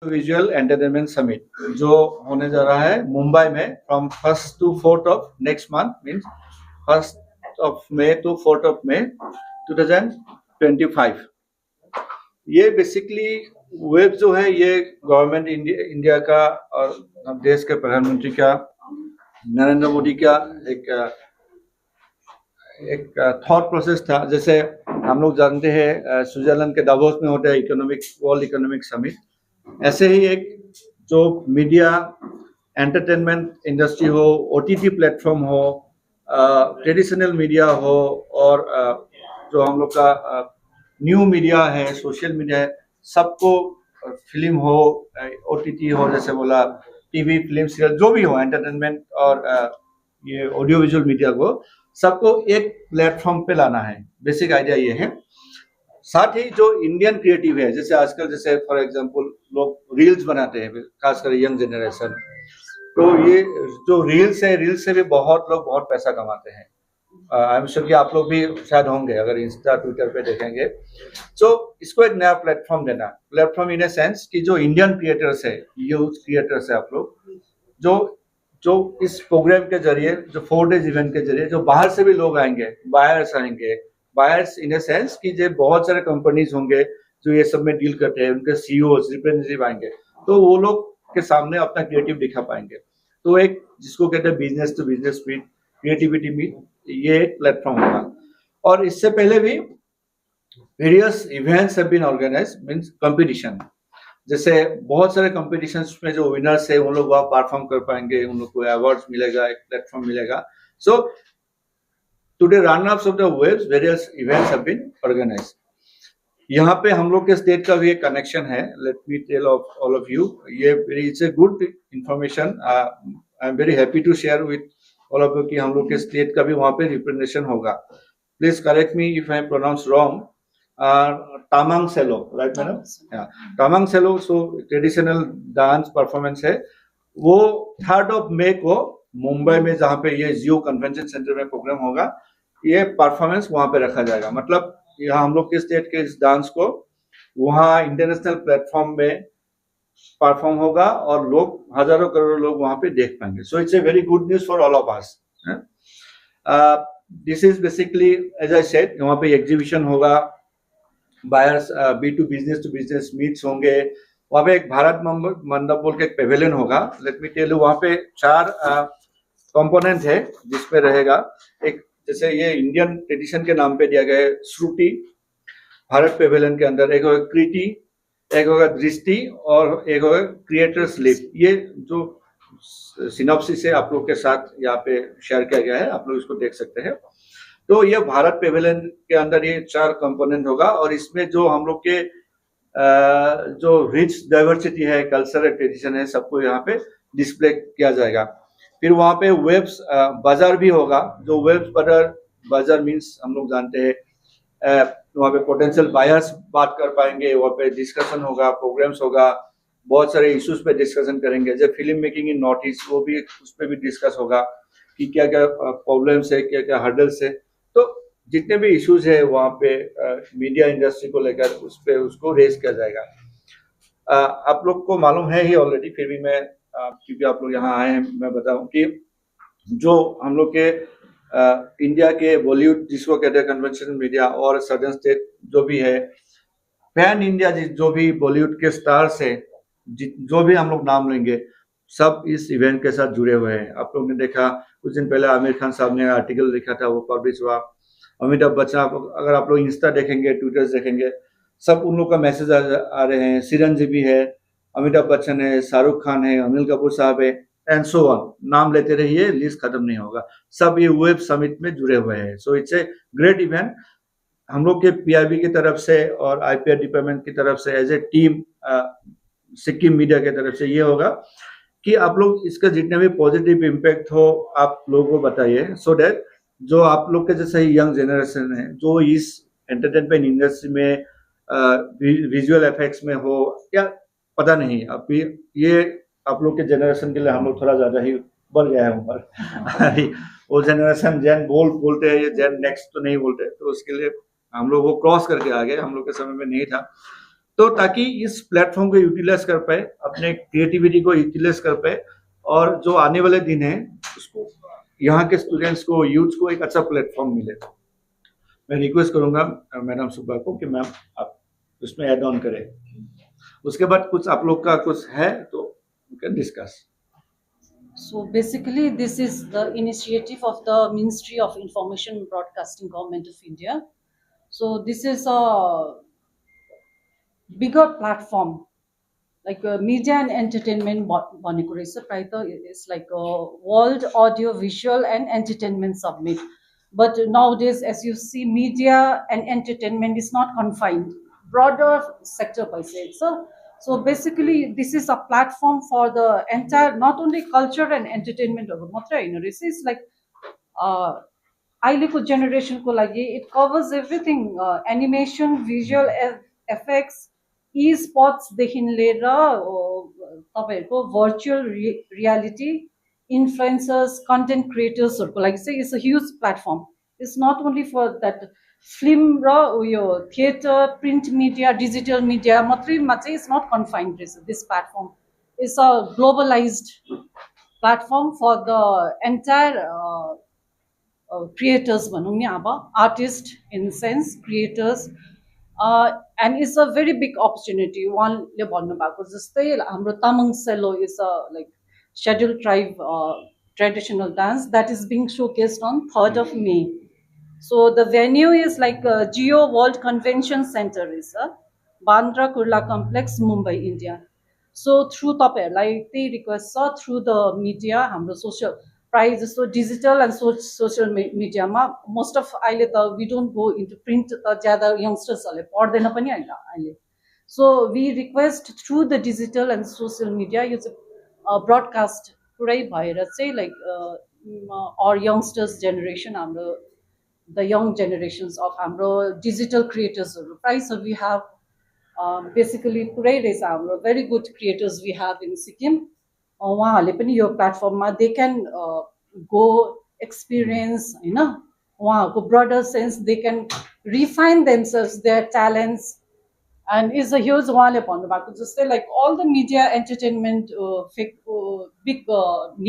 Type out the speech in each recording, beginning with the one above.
Visual entertainment summit जो होने जा रहा है मुंबई में from 1st to 4th of next month means 1st of May to 4th of May 2025। ये बेसिकली वेब जो है ये गवर्नमेंट इंडिया का और देश के प्रधानमंत्री का नरेंद्र मोदी का एक थॉट प्रोसेस था। जैसे हम लोग जानते हैं स्विट्जरलैंड के दावोस में होता है वर्ल्ड इकोनॉमिक समिट, ऐसे ही एक जो मीडिया एंटरटेनमेंट इंडस्ट्री हो, ओटीटी प्लेटफॉर्म हो, ट्रेडिशनल मीडिया हो और जो हम लोग का न्यू मीडिया है, सोशल मीडिया है, सबको फिल्म हो, ओटीटी हो, जैसे बोला टीवी, फिल्म, सीरियल जो भी हो, एंटरटेनमेंट और ये ऑडियो विजुअल मीडिया को सबको एक प्लेटफॉर्म पे लाना है। बेसिक आइडिया ये है। साथ ही जो इंडियन क्रिएटिव है, जैसे आजकल जैसे फॉर एग्जांपल लोग रील्स बनाते हैं, खासकर यंग जनरेशन, तो ये जो रील्स है, रील्स से भी बहुत लोग बहुत पैसा कमाते हैं। आई एम श्योर कि आप लोग भी शायद होंगे अगर इंस्टा ट्विटर पे देखेंगे। तो इसको एक नया प्लेटफॉर्म देना, प्लेटफॉर्म इन ए सेंस कि जो इंडियन क्रिएटर्स है, यूथ क्रिएटर्स है, आप लोग जो इस प्रोग्राम के जरिए, जो 4 days इवेंट के जरिए, जो बाहर से भी लोग आएंगे, बायर्स इन ए सेंस कि जो बहुत सारे कंपनीज होंगे जो ये सब में डील करते हैं, उनके सीईओ रिप्रेजेंटेटिव आएंगे, तो वो लोग के सामने अपना क्रिएटिव दिखा पाएंगे। तो एक जिसको कहते हैं business to business meet, creativity meet, ये एक प्लेटफॉर्म होगा। और इससे पहले भी various events have been organised, means competition, जैसे बहुत सारे कॉम्पिटिशन्स में जो विनर्स है उन लोग वहाँ परफॉर्म कर पाएंगे, उन लोग को अवार्ड्स मिलेगा, एक प्लेटफॉर्म मिलेगा। So today run ups of the waves, various events have been organized. यहाँ पे हम लोग के स्टेट का भी एक कनेक्शन है। Let me tell all of you, ये it's a good information. I am very happy to share with all of you कि हम लोग के स्टेट का भी वहाँ पे रिप्रेजेंटेशन होगा। Please correct me if I pronounce wrong. Tamang Selo, right madam? Tamang Selo so traditional dance performance है। वो 3rd of May को मुंबई में, जहाँ पे ये जियो कन्वेंशन सेंटर में प्रोग्राम होगा, ये परफॉर्मेंस वहाँ पे रखा जाएगा। मतलब यहाँ हम लोग के स्टेट के इस डांस को वहाँ इंटरनेशनल प्लेटफॉर्म में परफॉर्म होगा और लोग, हजारों करोड़ों लोग वहाँ पे देख पाएंगे। So it's a very good news for all of us. This is basically as I said, वहाँ पे एग्जीबिशन होगा, buyers B2 business to business meets होंगे, वहाँ पे एक भारत मंडप बोल के एक पेवेलियन होगा। लेट मी टेल यू, वहाँ पे 4 कंपोनेंट है जिसपे रहेगा। एक जैसे ये इंडियन ट्रेडिशन के नाम पे दिया गया है श्रुति भारत पेवेलियन के अंदर, एक होगा कृति, एक होगा दृष्टि और एक होगा क्रिएटर्स लिप। ये जो सिनॉप्सिस है आप लोग के साथ यहाँ पे शेयर किया गया है, आप लोग इसको देख सकते हैं। तो ये भारत पेवेलियन के अंदर ये 4 कंपोनेंट होगा और इसमें जो हम लोग के जो रिच डाइवर्सिटी है, कल्चरल ट्रेडिशन है, सबको यहाँ पे डिस्प्ले किया जाएगा। फिर वहाँ पे वेब्स बाजार भी होगा। जो वेब्स बाजार मीन्स हम लोग जानते हैं, वहाँ पे पोटेंशियल बायर्स बात कर पाएंगे, वहाँ पे डिस्कशन होगा, प्रोग्राम्स होगा, बहुत सारे इश्यूज पे डिस्कशन करेंगे। जैसे film making in north east, वो भी उस पर भी डिस्कस होगा कि क्या क्या प्रॉब्लम्स है, क्या क्या हर्डल्स है। तो जितने भी इश्यूज है वहाँ पे मीडिया इंडस्ट्री को लेकर उसको रेज किया जाएगा। आप लोग को मालूम है ही ऑलरेडी, फिर भी मैं क्योंकि आप लोग यहाँ आए हैं, मैं बताऊं कि जो हम लोग के इंडिया के बॉलीवुड, जिसको कहते हैं कन्वेंशनल मीडिया, और सदर्न स्टेट जो भी है, पैन इंडिया जो भी बॉलीवुड के स्टार्स है, जो भी हम लोग नाम लेंगे, सब इस इवेंट के साथ जुड़े हुए हैं। आप लोग ने देखा कुछ दिन पहले आमिर खान साहब ने आर्टिकल लिखा था, वो पब्लिश हुआ। अमिताभ बच्चन, अगर आप लोग इंस्टा देखेंगे, ट्विटर देखेंगे, सब उन लोग का मैसेज आ रहे हैं। चिरंजीवी है, अमिताभ बच्चन है, शाहरुख खान है, अनिल कपूर साहब है, एंड सो ऑन, नाम लेते रहिए, लिस्ट खत्म नहीं होगा। सब ये वेब समिट में जुड़े हुए हैं। सो इट्स ए ग्रेट इवेंट। हम लोग के PIB की तरफ से और IPR डिपार्टमेंट की तरफ से as a team, Sikkim media की तरफ से ये होगा कि आप लोग इसका जितने भी पॉजिटिव इम्पैक्ट हो आप लोगों को बताइए, सो दैट जो आप लोग के जैसे यंग जनरेशन है, जो इस एंटरटेनमेंट इंडस्ट्री में विजुअल इफेक्ट्स में हो, या पता नहीं, अभी ये आप लोग के जनरेशन के लिए हम लोग थोड़ा ज्यादा ही बढ़ गया है उम्र। वो जनरेशन जेन बोलते हैं, ये जेन नेक्स्ट तो नहीं बोलते, तो उसके लिए हम लोग वो क्रॉस करके आ गए, हम लोग के समय में नहीं था। तो ताकि इस प्लेटफॉर्म को यूटिलाइज कर पाए, अपने क्रिएटिविटी को यूटिलाइज कर पाए, और जो आने वाले दिन है उसको यहाँ के स्टूडेंट्स को, यूथ को एक अच्छा प्लेटफॉर्म मिले। मैं रिक्वेस्ट करूंगा मैडम सुब्बा को कि मैम आप उसमें ऐड ऑन करें। उसके बाद कुछ आप लोग का कुछ है तो we can discuss. So basically, this is the initiative of the Ministry of Information and Broadcasting, Government of India. So this is a bigger platform, like media and entertainment. It's like a World Audio Visual and Entertainment Summit. But nowadays, as you see, media and entertainment is not confined. Broader sector by say. So basically, this is a platform for the entire, not only culture and entertainment. This is like अहिलेको जेनेरेसनको लागि it covers everything, animation, visual effects, e-sportsदेखि लिएर तपाईँहरूको virtual reality, influencers, content creatorsहरूको लागि चाहिँ it's a huge platform. It's not only for that film र उयो theater, print media, digital media मात्रैमा चाहिँ it's not confined. This platform is a globalized platform for the entire creators भनौँ नि अब, artists in sense, creators, and it's a very big opportunity. उहाँले भन्नुभएको जस्तै हाम्रो तामाङ सेलो is a like scheduled tribe traditional dance that is being showcased on 3rd of May. So the venue is like Geo World Convention Center is Bandra Kurla Complex, Mumbai, India. So through तपाईँहरूलाई त्यही request छ, through the media, हाम्रो social प्रायः जस्तो digital and social मिडियामा most of अहिले त we don't go into print त ज्यादा यङ्स्टर्सहरूले पढ्दैन पनि होइन अहिले। So we request through the digital and social media यो चाहिँ ब्रडकास्ट पुरै भएर चाहिँ लाइक अर यङ्स्टर्स जेनेरेसन, हाम्रो द यङ जेनेरेसन्स अफ हाम्रो डिजिटल क्रिएटर्सहरू प्रायः छ। वी हेभ बेसिकली पुरै रहेछ हाम्रो very good creators we have in Sikkim. उहाँहरूले पनि यो प्लेटफर्ममा दे क्यान गो एक्सपिरियन्स होइन, उहाँहरूको broader sense they can refine themselves their talents and is a huge. उहाँले भन्नुभएको जस्तै like all the media entertainment big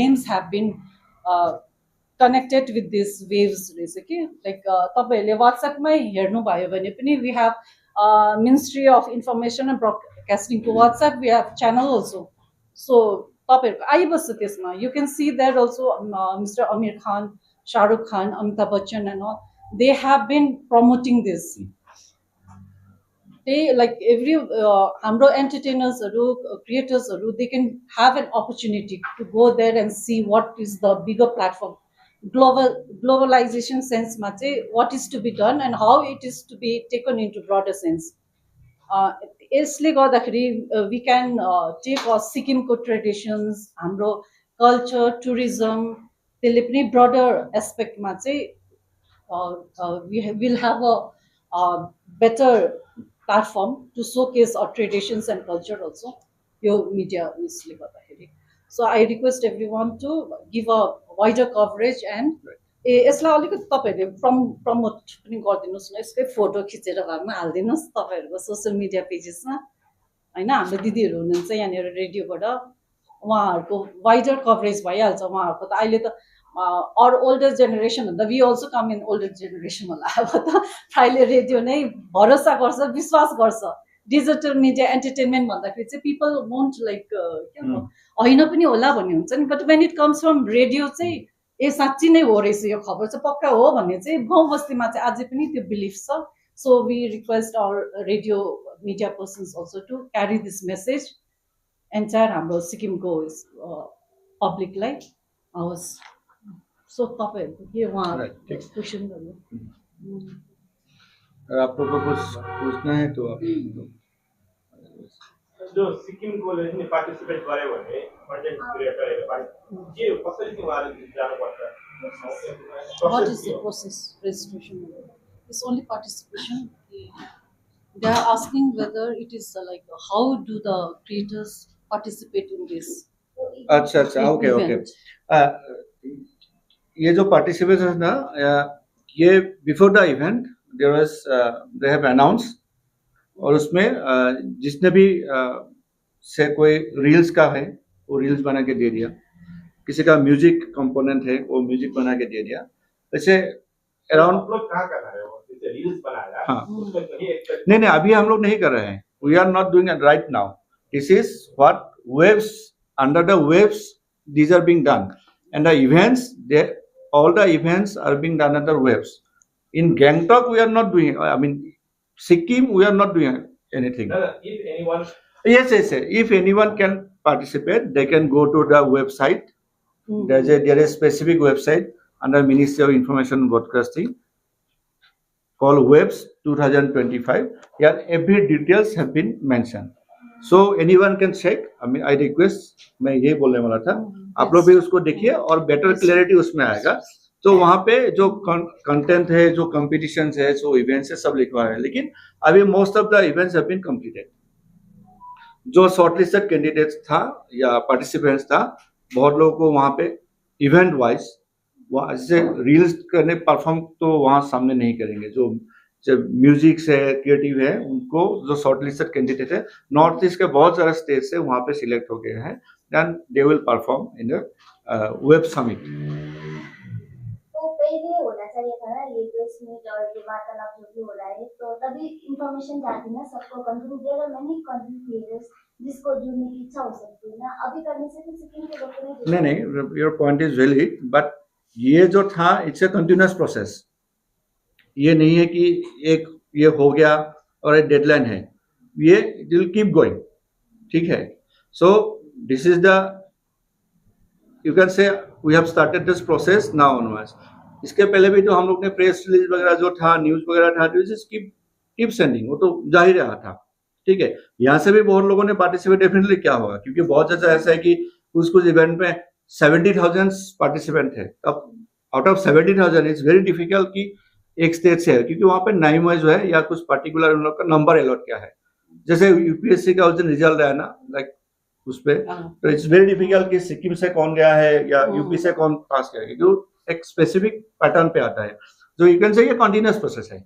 names have been connected with this waves रहेछ कि लाइक तपाईँहरूले वाट्सएपमै हेर्नुभयो भने पनि we have ministry of information and ब्रडकास्टिङको WhatsApp, we have channel also. So तपाईँहरूको आइबस्छ त्यसमा, you can see that also. Mister Aamir Khan, Shahrukh Khan, Amitabh Bachchan and Al, they have been promoting this. त्यही लाइक एभ्री हाम्रो एन्टरटेनर्सहरू, क्रिएटर्सहरू, they can have an opportunity to go there and see what is the bigger platform. Globalization सेन्समा चाहिँ what is to be done and how it is to be taken into broader sense. यसले गर्दाखेरि we can take सिक्किमको traditions, हाम्रो culture, tourism, त्यसले पनि broader एस्पेक्टमा चाहिँ we will have a better platform to showcase our traditions end culture also यो media उयसले गर्दाखेरि। So I request every one to give a wider coverage and यसलाई अलिकति तपाईँहरूले प्रमोट पनि गरिदिनुहोस् न, यसकै फोटो खिचेर भए पनि हालिदिनुहोस् तपाईँहरूको सोसियल मिडिया पेजेसमा होइन। हाम्रो दिदीहरू हुनुहुन्छ यहाँनिर रेडियोबाट, उहाँहरूको वाइडर कभरेज भइहाल्छ। उहाँहरूको त अहिले त अरू ओल्डर जेनेरेसन भन्दा we also come in older generation होला। अब त अहिले रेडियो नै भरोसा गर्छ, विश्वास गर्छ। डिजिटल मिडिया एन्टरटेनमेन्ट भन्दाखेरि चाहिँ पिपल वोन्ट लाइक के होइन पनि होला भन्ने हुन्छ नि, but when it comes from radio चाहिँ ए साँच्ची नै हो रहेछ, यो खबर चाहिँ पक्का हो भन्ने चाहिँ गाउँ बस्तीमा चाहिँ अझै पनि त्यो बिलिफ छ। So we request our radio media persons also to carry this message entire हाम्रो सिक्किमको पब्लिकलाई होस्। सो तपाईँहरूको के उहाँ क्वेसन गर्नु, आप लोगों को कुछ पूछना है तो आप जो सिक्किमको ले पार्टिसिपेट गर्यो भने कन्टेन्ट क्रिएटरहरु के कसरी चाहिँ उहाँहरु जानुपर्छ? What is the process registration? It's only participation. They are asking whether it is like how do the creators participate in this? अच्छा अच्छा, ओके ओके। ये जो पार्टिसिपेशन है ना, ये before the event there was they have announce और उसमें जिसने भी से कोई रील्स का है वो रील्स बना के दे दिया, किसी का म्यूजिक कंपोनेंट है वो म्यूजिक बना के दे दिया, वैसे अराउंड। आप लोग कहाँ कर रहे हो जैसे रील्स बनाया हाँ। उसमें कहीं एक नहीं अभी हम लोग नहीं कर रहे हैं, we are not doing it right now, this is what waves, under the waves these are being done, and the events, all the events are being done under waves. In Gangtok we are not doing, I mean Sikkim we are not doing anything. if anyone Yes, if anyone can participate they can go to the website. There is specific website under Ministry of Information and Broadcasting called Waves 2025. Here every details have been mentioned. So anyone can check. I mean I request, मैं ये बोलने वाला था, आप लोग भी उसको देखिए और बेटर क्लैरिटी उसमें आएगा। तो वहाँ पे जो कंटेंट है, जो कॉम्पिटिशन्स है, जो इवेंट्स है, सब लिखवा है। लेकिन अभी most of the events have been completed. जो शॉर्टलिस्टेड कैंडिडेट्स था या पार्टिसिपेंट्स था, बहुत लोगों को वहाँ पे इवेंट वाइज जैसे रील्स करने परफॉर्म तो वहाँ सामने नहीं करेंगे। जो म्यूजिक से क्रिएटिव है उनको, जो शॉर्टलिस्टेड कैंडिडेट है नॉर्थ ईस्ट के बहुत सारे स्टेट से वहाँ पे सिलेक्ट हो गए हैं, then they will perform in web summit. तो पहले होना चाहिए था ना ये प्रेस मीट और ये वार्तालाप जो भी हो रहा है, तो तभी इंफॉर्मेशन जाती ना सबको। Content there are many content creators जिसको जुड़ने की इच्छा हो सकती है ना, अभी करने से किसी के लोग नहीं, your point is valid, but ये जो था इट्स ए कंटिन्यूअस प्रोसेस। ये नहीं है कि एक ये हो गया और एक डेडलाइन है, ये विल कीप गोइंग, ठीक है। So this is the, you can say we have started this process now onwards. इसके पहले भी तो हम लोग ने प्रेस रिलीज वगैरह जो था, न्यूज वगैरह था, कीप सेंडिंग, वो तो जा ही रहा था, ठीक है। यहाँ से भी बहुत लोगों ने पार्टिसिपेट डेफिनेटली किया होगा, क्योंकि बहुत ज्यादा ऐसा है कि कुछ इवेंट में 70,000 पार्टिसिपेंट है। अब out of 70,000 it's very difficult कि एक स्टेट से है, क्योंकि वहां पे नाइम वाइज है या कुछ पर्टिकुलर उन लोग का नंबर अलॉट क्या है। जैसे यूपीएससी का उस दिन रिजल्ट आया ना, लाइक उस पे, तो इट्स वेरी डिफिकल्ट कि सिक्किम से कौन गया है या यूपी से कौन पास किया है, क्योंकि एक स्पेसिफिक पैटर्न पे आता है। जो यू कैन से ये कंटिन्यूअस प्रोसेस है।